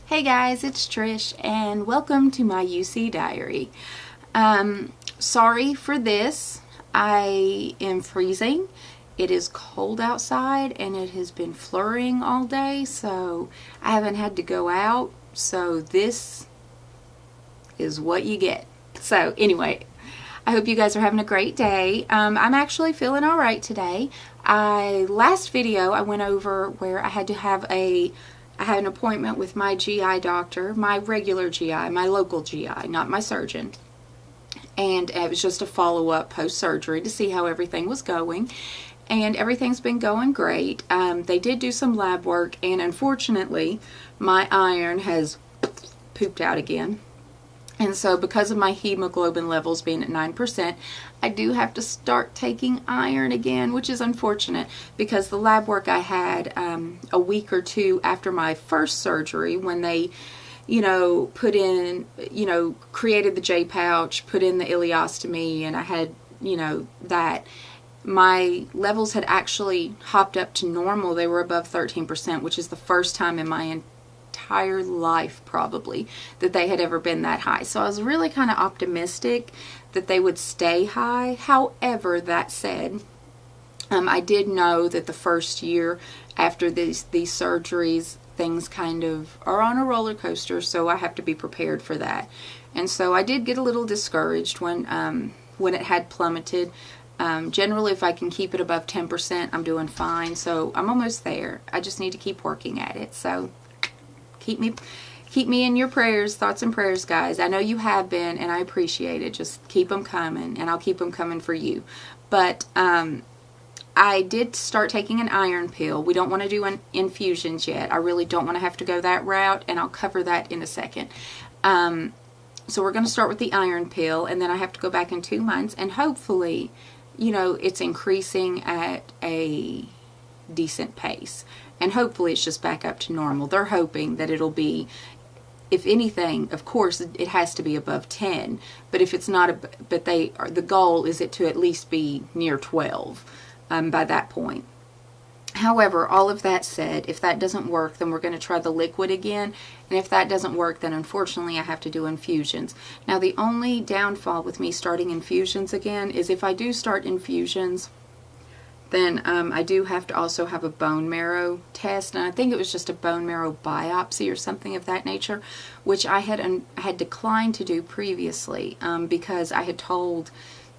Hey guys, it's Trish and welcome to my UC diary. Sorry for this. I am freezing. It is cold outside and it has been flurrying all day, so I haven't had to go out. So this is what you get. So anyway, I hope you guys are having a great day. I'm actually feeling all right today. Last video I went over where I had an appointment with my GI doctor, my regular GI, my local GI, not my surgeon. And it was just a follow-up post-surgery to see how everything was going. And everything's been going great. They did do some lab work, and unfortunately, my iron has pooped out again. And so because of my hemoglobin levels being at 9%, I do have to start taking iron again, which is unfortunate because the lab work I had a week or two after my first surgery, when they, put in, created the J pouch, put in the ileostomy, and I had, that my levels had actually hopped up to normal. They were above 13%, which is the first time in my entire life probably that they had ever been that high. So I was really kind of optimistic that they would stay high. However, that said, I did know that the first year after these surgeries, things kind of are on a roller coaster, so I have to be prepared for that. And so I did get a little discouraged when it had plummeted. Generally, if I can keep it above 10%, I'm doing fine. So I'm almost there. I just need to keep working at it. So keep me in your prayers, thoughts and prayers, guys. I know you have been, and I appreciate it. Just keep them coming, and I'll keep them coming for you. But I did start taking an iron pill. We don't want to do infusions yet. I really don't want to have to go that route, and I'll cover that in a second. So we're going to start with the iron pill, and then I have to go back in 2 months, and hopefully, it's increasing at a decent pace. And hopefully it's just back up to normal. They're hoping that it'll be, if anything, of course, it has to be above 10. But if it's not, the goal is it to at least be near 12 by that point. However, all of that said, if that doesn't work, then we're going to try the liquid again. And if that doesn't work, then unfortunately I have to do infusions. Now, the only downfall with me starting infusions again is if I do start infusions, then I do have to also have a bone marrow test, and I think it was just a bone marrow biopsy or something of that nature, which I had declined to do previously because I had told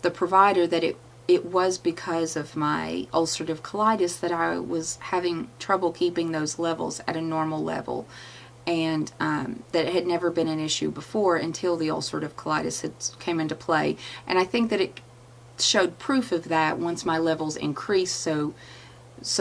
the provider that it was because of my ulcerative colitis that I was having trouble keeping those levels at a normal level, and that it had never been an issue before until the ulcerative colitis came into play. And I think that it showed proof of that once my levels increased so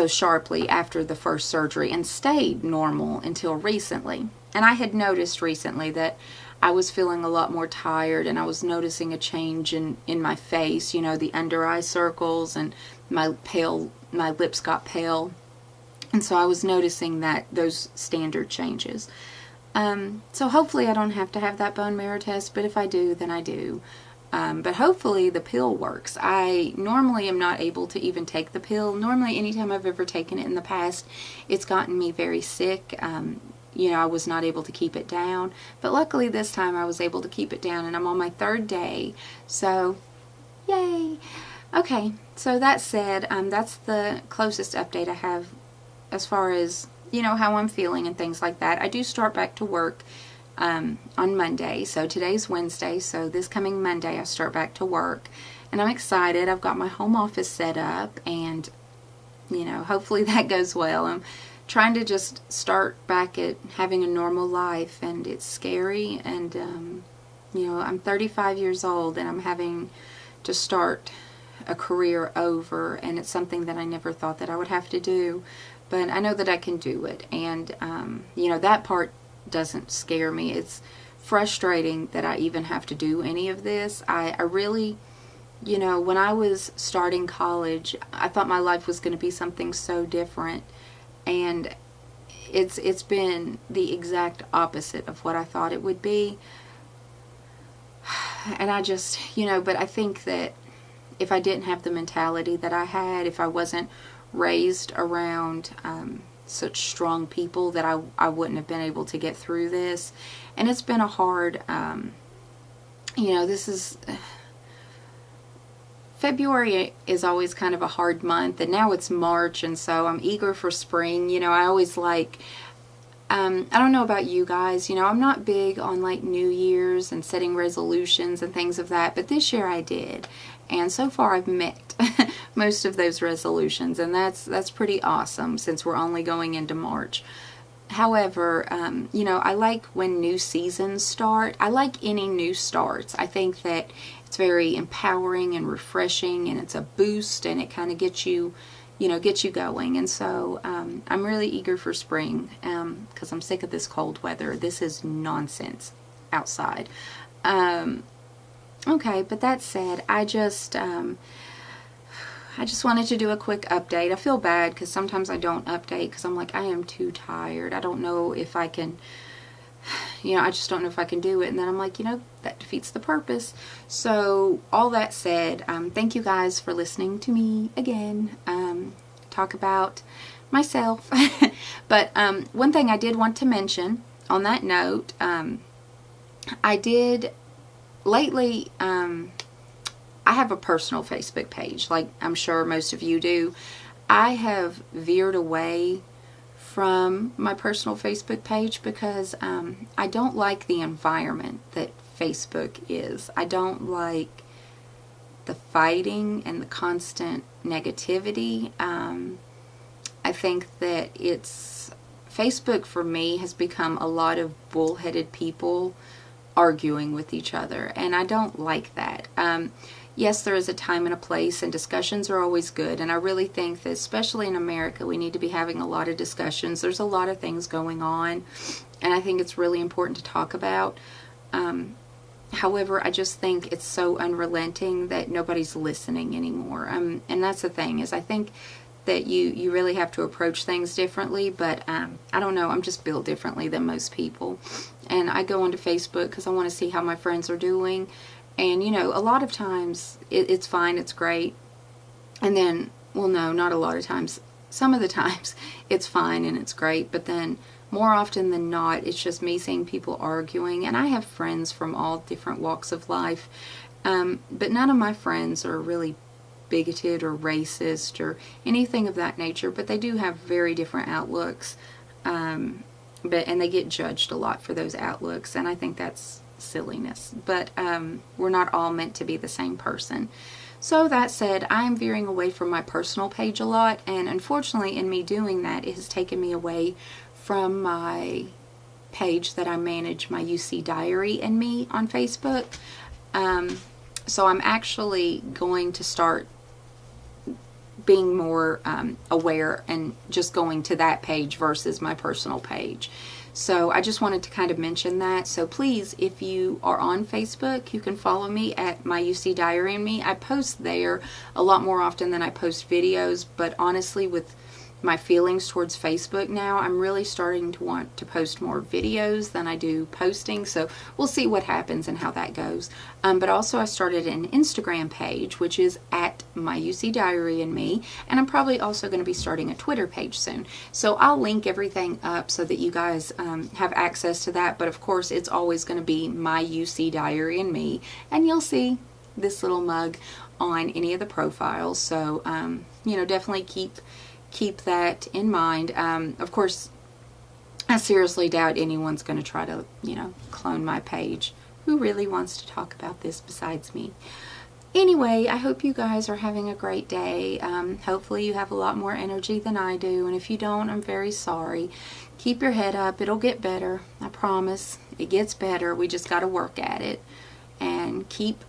sharply after the first surgery and stayed normal until recently. And I had noticed recently that I was feeling a lot more tired, and I was noticing a change in my face, the under eye circles, and my lips got pale. And so I was noticing those standard changes. So hopefully I don't have to have that bone marrow test, but if I do, then I do. But hopefully the pill works. I normally am not able to even take the pill. Normally, anytime I've ever taken it in the past, it's gotten me very sick. I was not able to keep it down. But luckily this time I was able to keep it down, and I'm on my 3rd day. So, yay! Okay, so that said, that's the closest update I have as far as, how I'm feeling and things like that. I do start back to work on Monday. So today's Wednesday, so this coming Monday I start back to work, and I'm excited. I've got my home office set up, and hopefully that goes well. I'm trying to just start back at having a normal life, and it's scary, and I'm 35 years old, and I'm having to start a career over, and it's something that I never thought that I would have to do, but I know that I can do it. And that part doesn't scare me. It's frustrating that I even have to do any of this. I really, when I was starting college, I thought my life was going to be something so different, and it's been the exact opposite of what I thought it would be. And I just, but I think that if I didn't have the mentality that I had, if I wasn't raised around such strong people that I wouldn't have been able to get through this. And it's been a hard, this is... February is always kind of a hard month, and now it's March, and so I'm eager for spring. I always like, I don't know about you guys, I'm not big on like New Year's and setting resolutions and things of that, but this year I did. And so far I've met most of those resolutions, and that's pretty awesome since we're only going into March. However, I like when new seasons start. I like any new starts. I think that it's very empowering and refreshing, and it's a boost, and it kind of gets you going. And so I'm really eager for spring because I'm sick of this cold weather. This is nonsense outside. Okay, but that said, I just wanted to do a quick update. I feel bad because sometimes I don't update because I'm like, I am too tired. I don't know if I can, I just don't know if I can do it. And then I'm like, that defeats the purpose. So all that said, thank you guys for listening to me again, talk about myself. But one thing I did want to mention on that note, I did lately, I have a personal Facebook page, like I'm sure most of you do. I have veered away from my personal Facebook page because I don't like the environment that Facebook is. I don't like the fighting and the constant negativity. I think that Facebook for me has become a lot of bullheaded people arguing with each other, and I don't like that. Yes, there is a time and a place, and discussions are always good, and I really think that especially in America we need to be having a lot of discussions. There's a lot of things going on, and I think it's really important to talk about. However, I just think it's so unrelenting that nobody's listening anymore. And that's the thing, is I think that you really have to approach things differently, but I don't know, I'm just built differently than most people. And I go onto Facebook because I want to see how my friends are doing. And, a lot of times it's fine, it's great. And then, well, no, not a lot of times. Some of the times it's fine and it's great. But then more often than not, it's just me seeing people arguing. And I have friends from all different walks of life. But none of my friends are really bigoted or racist or anything of that nature. But they do have very different outlooks. And they get judged a lot for those outlooks. And I think that's silliness, but we're not all meant to be the same person. So that said, I'm veering away from my personal page a lot, and unfortunately in me doing that, it has taken me away from my page that I manage, my UC Diary and Me on Facebook. So I'm actually going to start being more aware and just going to that page versus my personal page. So I just wanted to kind of mention that. So please, if you are on Facebook, you can follow me at my UC Diary and Me. I post there a lot more often than I post videos, but honestly, with my feelings towards Facebook now, I'm really starting to want to post more videos than I do posting. So we'll see what happens and how that goes. But also I started an Instagram page, which is at my UC Diary and Me. And I'm probably also going to be starting a Twitter page soon. So I'll link everything up so that you guys have access to that. But of course, it's always going to be my UC Diary and Me. And you'll see this little mug on any of the profiles. So, definitely keep that in mind. Of course, I seriously doubt anyone's going to try to, clone my page. Who really wants to talk about this besides me? Anyway, I hope you guys are having a great day. Hopefully you have a lot more energy than I do, and if you don't, I'm very sorry. Keep your head up. It'll get better. I promise. It gets better. We just got to work at it. And keep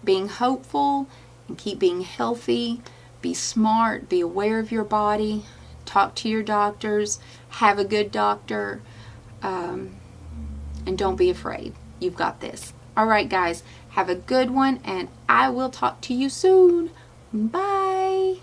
being hopeful and keep being healthy. Be smart, be aware of your body, talk to your doctors, have a good doctor, and don't be afraid. You've got this. All right, guys, have a good one, and I will talk to you soon. Bye.